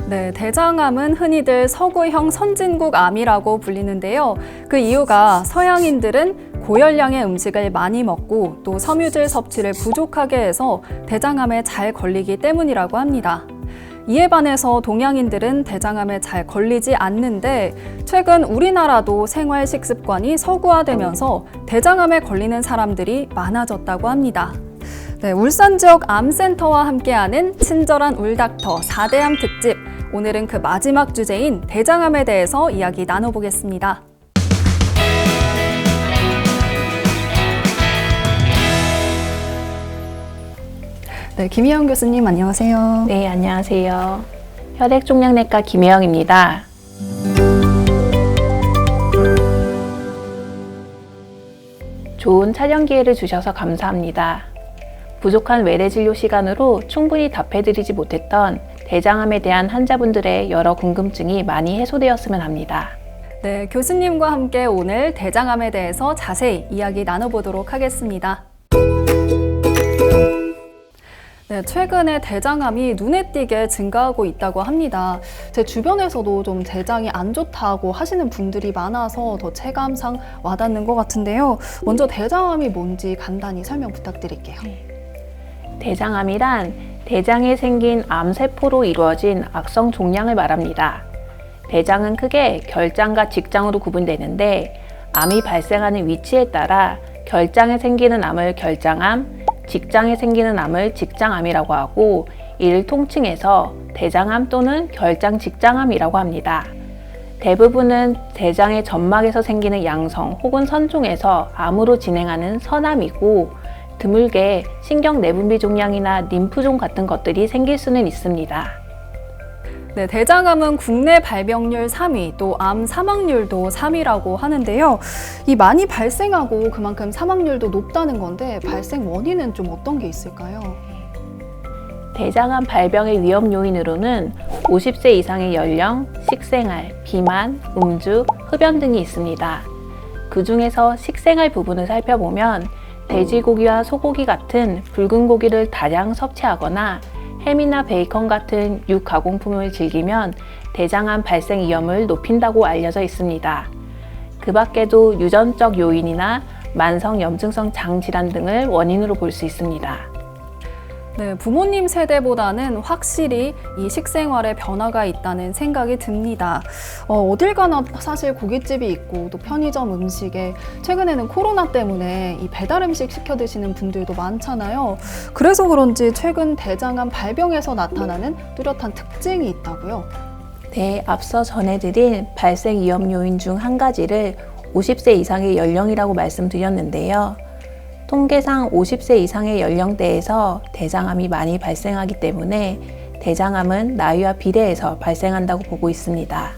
네, 대장암은 흔히들 서구형 선진국 암이라고 불리는데요. 그 이유가 서양인들은 고열량의 음식을 많이 먹고 또 섬유질 섭취를 부족하게 해서 대장암에 잘 걸리기 때문이라고 합니다. 이에 반해서 동양인들은 대장암에 잘 걸리지 않는데 최근 우리나라도 생활 식습관이 서구화되면서 대장암에 걸리는 사람들이 많아졌다고 합니다. 네, 울산 지역 암센터와 함께하는 친절한 울닥터 4대암 특집. 오늘은 그 마지막 주제인 대장암에 대해서 이야기 나눠보겠습니다. 네, 김희영 교수님 안녕하세요. 네, 안녕하세요. 혈액종양내과 김혜영입니다. 좋은 촬영 기회를 주셔서 감사합니다. 부족한 외래 진료 시간으로 충분히 답해드리지 못했던 대장암에 대한 환자분들의 여러 궁금증이 많이 해소되었으면 합니다. 네, 교수님과 함께 오늘 대장암에 대해서 자세히 이야기 나눠보도록 하겠습니다. 네, 최근에 대장암이 눈에 띄게 증가하고 있다고 합니다. 제 주변에서도 좀 대장이 안 좋다고 하시는 분들이 많아서 더 체감상 와닿는 것 같은데요. 먼저 대장암이 뭔지 간단히 설명 부탁드릴게요. 대장암이란 대장에 생긴 암세포로 이루어진 악성 종양을 말합니다. 대장은 크게 결장과 직장으로 구분되는데 암이 발생하는 위치에 따라 결장에 생기는 암을 결장암, 직장에 생기는 암을 직장암이라고 하고 이를 통칭해서 대장암 또는 결장직장암이라고 합니다. 대부분은 대장의 점막에서 생기는 양성 혹은 선종에서 암으로 진행하는 선암이고 드물게 신경 내분비 종양이나 림프종 같은 것들이 생길 수는 있습니다. 네, 대장암은 국내 발병률 3위, 또 암 사망률도 3위라고 하는데요. 이 많이 발생하고 그만큼 사망률도 높다는 건데 발생 원인은 좀 어떤 게 있을까요? 대장암 발병의 위험 요인으로는 50세 이상의 연령, 식생활, 비만, 음주, 흡연 등이 있습니다. 그 중에서 식생활 부분을 살펴보면 돼지고기와 소고기 같은 붉은 고기를 다량 섭취하거나 햄이나 베이컨 같은 육가공품을 즐기면 대장암 발생 위험을 높인다고 알려져 있습니다. 그 밖에도 유전적 요인이나 만성 염증성 장질환 등을 원인으로 볼 수 있습니다. 네, 부모님 세대보다는 확실히 이 식생활에 변화가 있다는 생각이 듭니다. 어딜 가나 사실 고깃집이 있고 또 편의점 음식에 최근에는 코로나 때문에 이 배달 음식 시켜 드시는 분들도 많잖아요. 그래서 그런지 최근 대장암 발병에서 나타나는 뚜렷한 특징이 있다고요. 네, 앞서 전해드린 발생 위험 요인 중 한 가지를 50세 이상의 연령이라고 말씀드렸는데요. 통계상 50세 이상의 연령대에서 대장암이 많이 발생하기 때문에 대장암은 나이와 비례해서 발생한다고 보고 있습니다.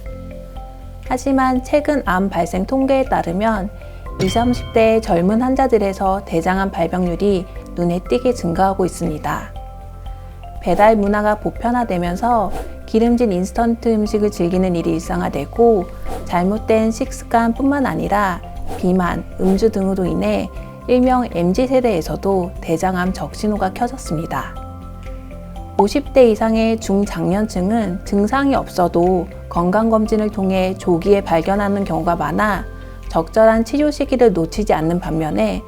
하지만 최근 암 발생 통계에 따르면 20, 30대의 젊은 환자들에서 대장암 발병률이 눈에 띄게 증가하고 있습니다. 배달 문화가 보편화되면서 기름진 인스턴트 음식을 즐기는 일이 일상화되고 잘못된 식습관뿐만 아니라 비만, 음주 등으로 인해 일명 MZ세대에서도 대장암 적신호가 켜졌습니다. 50대 이상의 중장년층은 증상이 없어도 건강검진을 통해 조기에 발견하는 경우가 많아 적절한 치료 시기를 놓치지 않는 반면에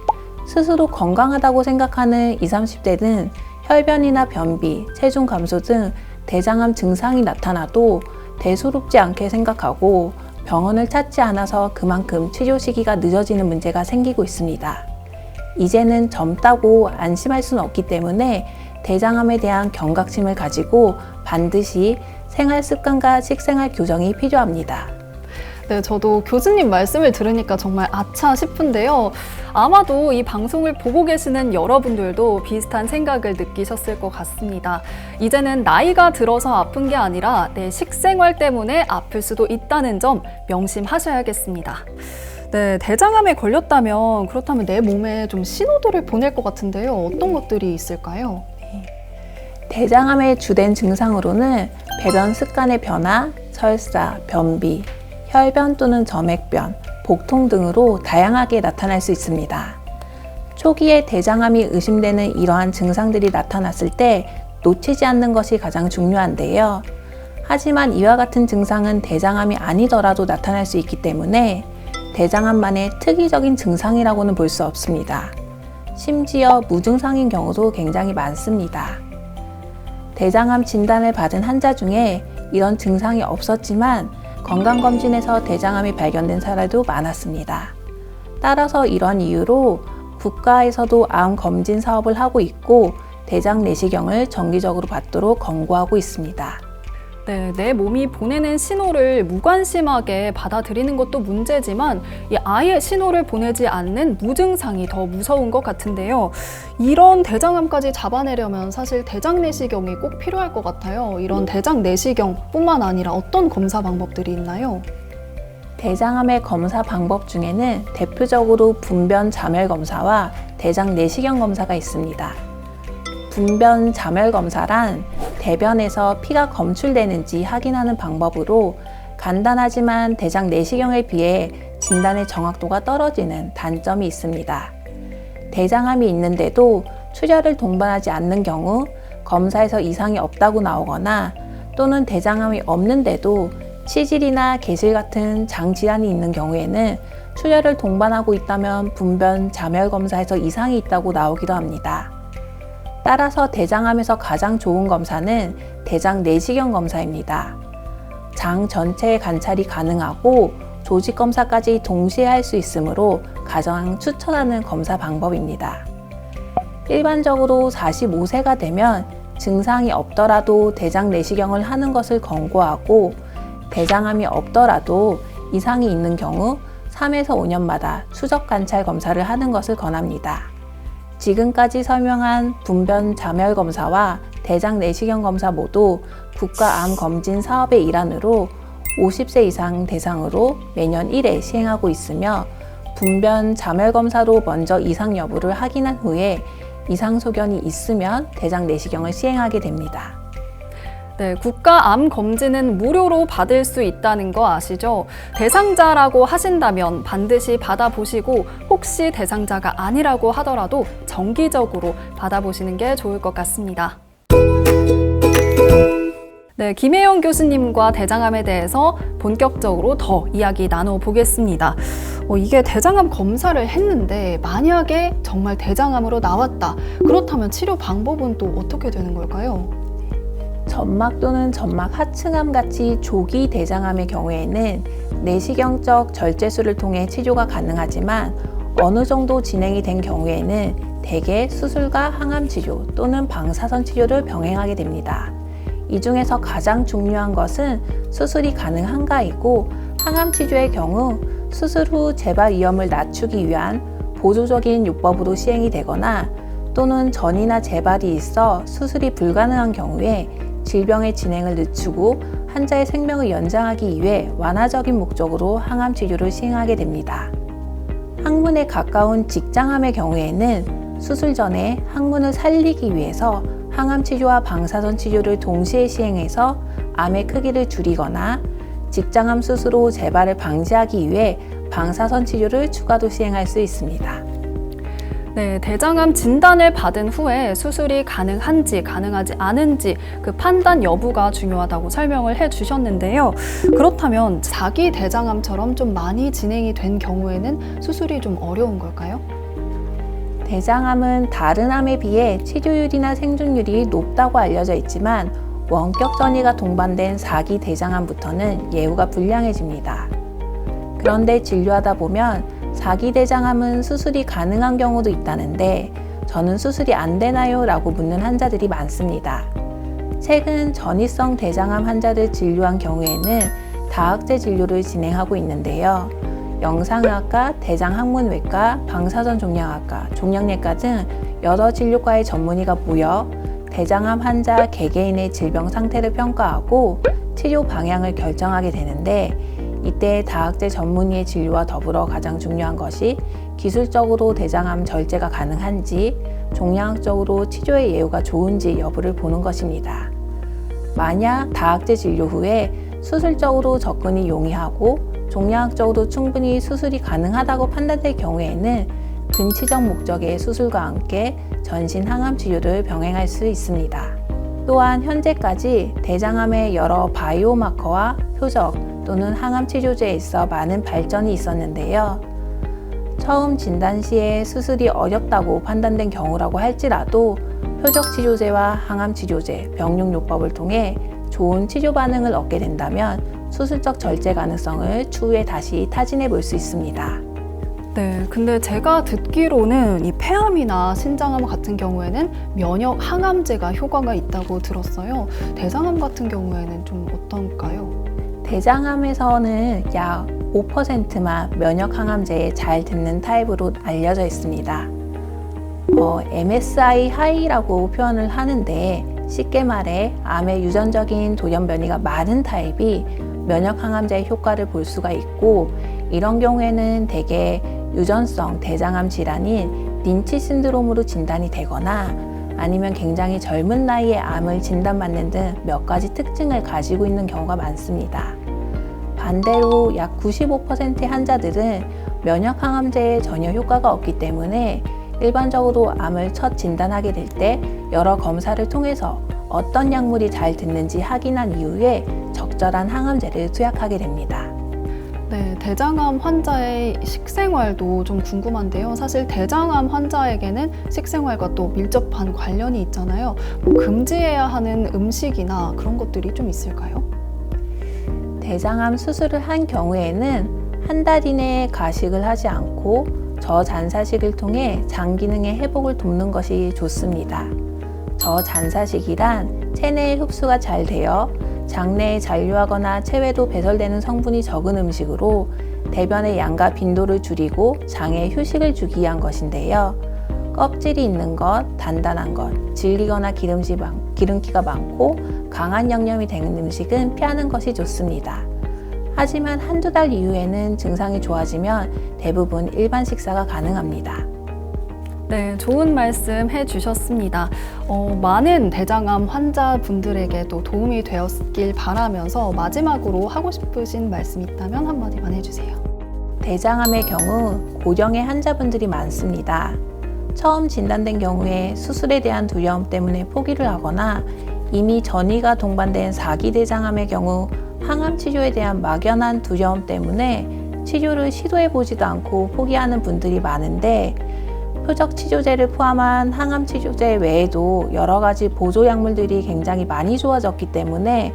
스스로 건강하다고 생각하는 20, 30대는 혈변이나 변비, 체중 감소 등 대장암 증상이 나타나도 대수롭지 않게 생각하고 병원을 찾지 않아서 그만큼 치료 시기가 늦어지는 문제가 생기고 있습니다. 이제는 젊다고 안심할 수는 없기 때문에 대장암에 대한 경각심을 가지고 반드시 생활 습관과 식생활 교정이 필요합니다. 네, 저도 교수님 말씀을 들으니까 정말 아차 싶은데요. 아마도 이 방송을 보고 계시는 여러분들도 비슷한 생각을 느끼셨을 것 같습니다. 이제는 나이가 들어서 아픈 게 아니라 내 식생활 때문에 아플 수도 있다는 점 명심하셔야겠습니다. 네, 대장암에 걸렸다면 그렇다면 내 몸에 좀 신호들을 보낼 것 같은데요. 어떤 것들이 있을까요? 대장암의 주된 증상으로는 배변 습관의 변화, 설사, 변비, 혈변 또는 점액변, 복통 등으로 다양하게 나타날 수 있습니다. 초기에 대장암이 의심되는 이러한 증상들이 나타났을 때 놓치지 않는 것이 가장 중요한데요. 하지만 이와 같은 증상은 대장암이 아니더라도 나타날 수 있기 때문에 대장암만의 특이적인 증상이라고는 볼 수 없습니다. 심지어 무증상인 경우도 굉장히 많습니다. 대장암 진단을 받은 환자 중에 이런 증상이 없었지만 건강검진에서 대장암이 발견된 사례도 많았습니다. 따라서 이런 이유로 국가에서도 암 검진 사업을 하고 있고 대장 내시경을 정기적으로 받도록 권고하고 있습니다. 네, 내 몸이 보내는 신호를 무관심하게 받아들이는 것도 문제지만 아예 신호를 보내지 않는 무증상이 더 무서운 것 같은데요. 이런 대장암까지 잡아내려면 사실 대장 내시경이 꼭 필요할 것 같아요. 이런 대장 내시경뿐만 아니라 어떤 검사 방법들이 있나요? 대장암의 검사 방법 중에는 대표적으로 분변 자멸 검사와 대장 내시경 검사가 있습니다. 분변 자멸 검사란 대변에서 피가 검출되는지 확인하는 방법으로 간단하지만 대장 내시경에 비해 진단의 정확도가 떨어지는 단점이 있습니다. 대장암이 있는데도 출혈을 동반하지 않는 경우 검사에서 이상이 없다고 나오거나 또는 대장암이 없는데도 치질이나 개실 같은 장질환이 있는 경우에는 출혈을 동반하고 있다면 분변 자멸 검사에서 이상이 있다고 나오기도 합니다. 따라서 대장암에서 가장 좋은 검사는 대장 내시경 검사입니다. 장 전체의 관찰이 가능하고 조직 검사까지 동시에 할 수 있으므로 가장 추천하는 검사 방법입니다. 일반적으로 45세가 되면 증상이 없더라도 대장 내시경을 하는 것을 권고하고 대장암이 없더라도 이상이 있는 경우 3에서 5년마다 추적 관찰 검사를 하는 것을 권합니다. 지금까지 설명한 분변 자멸 검사와 대장 내시경 검사 모두 국가암 검진 사업의 일환으로 50세 이상 대상으로 매년 1회 시행하고 있으며 분변 자멸 검사로 먼저 이상 여부를 확인한 후에 이상 소견이 있으면 대장 내시경을 시행하게 됩니다. 네, 국가암 검진은 무료로 받을 수 있다는 거 아시죠? 대상자라고 하신다면 반드시 받아보시고 혹시 대상자가 아니라고 하더라도 정기적으로 받아보시는 게 좋을 것 같습니다. 네, 김혜영 교수님과 대장암에 대해서 본격적으로 더 이야기 나눠보겠습니다. 이게 대장암 검사를 했는데 만약에 정말 대장암으로 나왔다. 그렇다면 치료 방법은 또 어떻게 되는 걸까요? 점막 또는 점막 하층암 같이 조기 대장암의 경우에는 내시경적 절제술을 통해 치료가 가능하지만 어느 정도 진행이 된 경우에는 대개 수술과 항암 치료 또는 방사선 치료를 병행하게 됩니다. 이 중에서 가장 중요한 것은 수술이 가능한가이고 항암 치료의 경우 수술 후 재발 위험을 낮추기 위한 보조적인 요법으로 시행이 되거나 또는 전이나 재발이 있어 수술이 불가능한 경우에 질병의 진행을 늦추고 환자의 생명을 연장하기 위해 완화적인 목적으로 항암 치료를 시행하게 됩니다. 항문에 가까운 직장암의 경우에는 수술 전에 항문을 살리기 위해서 항암 치료와 방사선 치료를 동시에 시행해서 암의 크기를 줄이거나 직장암 수술 후 재발을 방지하기 위해 방사선 치료를 추가로 시행할 수 있습니다. 네, 대장암 진단을 받은 후에 수술이 가능한지 가능하지 않은지 그 판단 여부가 중요하다고 설명을 해주셨는데요. 그렇다면 자기 대장암처럼 좀 많이 진행이 된 경우에는 수술이 좀 어려운 걸까요? 대장암은 다른 암에 비해 치료율이나 생존율이 높다고 알려져 있지만 원격 전이가 동반된 4기 대장암부터는 예후가 불량해집니다. 그런데 진료하다 보면 4기 대장암은 수술이 가능한 경우도 있다는데 저는 수술이 안 되나요? 라고 묻는 환자들이 많습니다. 최근 전이성 대장암 환자를 진료한 경우에는 다학제 진료를 진행하고 있는데요. 영상의학과, 대장학문외과, 방사선종양학과, 종양내과 등 여러 진료과의 전문의가 모여 대장암 환자 개개인의 질병 상태를 평가하고 치료 방향을 결정하게 되는데 이때 다학제 전문의의 진료와 더불어 가장 중요한 것이 기술적으로 대장암 절제가 가능한지, 종양학적으로 치료의 예후가 좋은지 여부를 보는 것입니다. 만약 다학제 진료 후에 수술적으로 접근이 용이하고 종양학적으로 충분히 수술이 가능하다고 판단될 경우에는 근치적 목적의 수술과 함께 전신 항암 치료를 병행할 수 있습니다. 또한 현재까지 대장암의 여러 바이오마커와 표적 또는 항암 치료제에 있어 많은 발전이 있었는데요. 처음 진단 시에 수술이 어렵다고 판단된 경우라고 할지라도 표적 치료제와 항암 치료제, 병용요법을 통해 좋은 치료 반응을 얻게 된다면 수술적 절제 가능성을 추후에 다시 타진해 볼 수 있습니다. 네, 근데 제가 듣기로는 이 폐암이나 신장암 같은 경우에는 면역 항암제가 효과가 있다고 들었어요. 대장암 같은 경우에는 좀 어떤가요? 대장암에서는 약 5%만 면역 항암제에 잘 듣는 타입으로 알려져 있습니다. MSI 하이라고 표현을 하는데 쉽게 말해 암의 유전적인 돌연 변이가 많은 타입이 면역 항암제의 효과를 볼 수가 있고, 이런 경우에는 대개 유전성 대장암 질환인 린치 신드롬으로 진단이 되거나 아니면 굉장히 젊은 나이에 암을 진단받는 등 몇 가지 특징을 가지고 있는 경우가 많습니다. 반대로 약 95%의 환자들은 면역 항암제에 전혀 효과가 없기 때문에 일반적으로 암을 첫 진단하게 될 때 여러 검사를 통해서 어떤 약물이 잘 듣는지 확인한 이후에 적절한 항암제를 투약하게 됩니다. 네, 대장암 환자의 식생활도 좀 궁금한데요. 사실 대장암 환자에게는 식생활과 또 밀접한 관련이 있잖아요. 뭐 금지해야 하는 음식이나 그런 것들이 좀 있을까요? 대장암 수술을 한 경우에는 한 달 이내에 가식을 하지 않고 저잔사식을 통해 장 기능의 회복을 돕는 것이 좋습니다. 저잔사식이란 체내에 흡수가 잘 되어 장내에 잔류하거나 체외도 배설되는 성분이 적은 음식으로 대변의 양과 빈도를 줄이고 장에 휴식을 주기 위한 것인데요. 껍질이 있는 것, 단단한 것, 질기거나 기름기가 많고 강한 양념이 되는 음식은 피하는 것이 좋습니다. 하지만 한두 달 이후에는 증상이 좋아지면 대부분 일반 식사가 가능합니다. 네, 좋은 말씀 해주셨습니다. 많은 대장암 환자분들에게도 도움이 되었길 바라면서 마지막으로 하고 싶으신 말씀 있다면 한마디만 해주세요. 대장암의 경우 고령의 환자분들이 많습니다. 처음 진단된 경우에 수술에 대한 두려움 때문에 포기를 하거나 이미 전이가 동반된 4기 대장암의 경우 항암 치료에 대한 막연한 두려움 때문에 치료를 시도해보지도 않고 포기하는 분들이 많은데, 표적 치료제를 포함한 항암 치료제 외에도 여러 가지 보조 약물들이 굉장히 많이 좋아졌기 때문에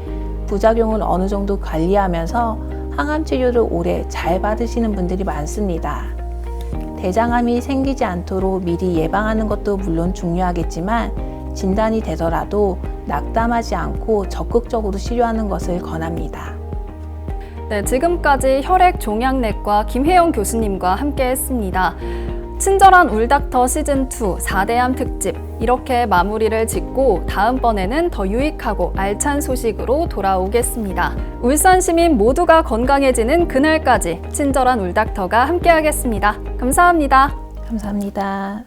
부작용을 어느 정도 관리하면서 항암 치료를 오래 잘 받으시는 분들이 많습니다. 대장암이 생기지 않도록 미리 예방하는 것도 물론 중요하겠지만 진단이 되더라도 낙담하지 않고 적극적으로 치료하는 것을 권합니다. 네, 지금까지 혈액종양내과 김혜영 교수님과 함께 했습니다. 친절한 울닥터 시즌2 4대암 특집, 이렇게 마무리를 짓고 다음번에는 더 유익하고 알찬 소식으로 돌아오겠습니다. 울산 시민 모두가 건강해지는 그날까지 친절한 울닥터가 함께하겠습니다. 감사합니다. 감사합니다.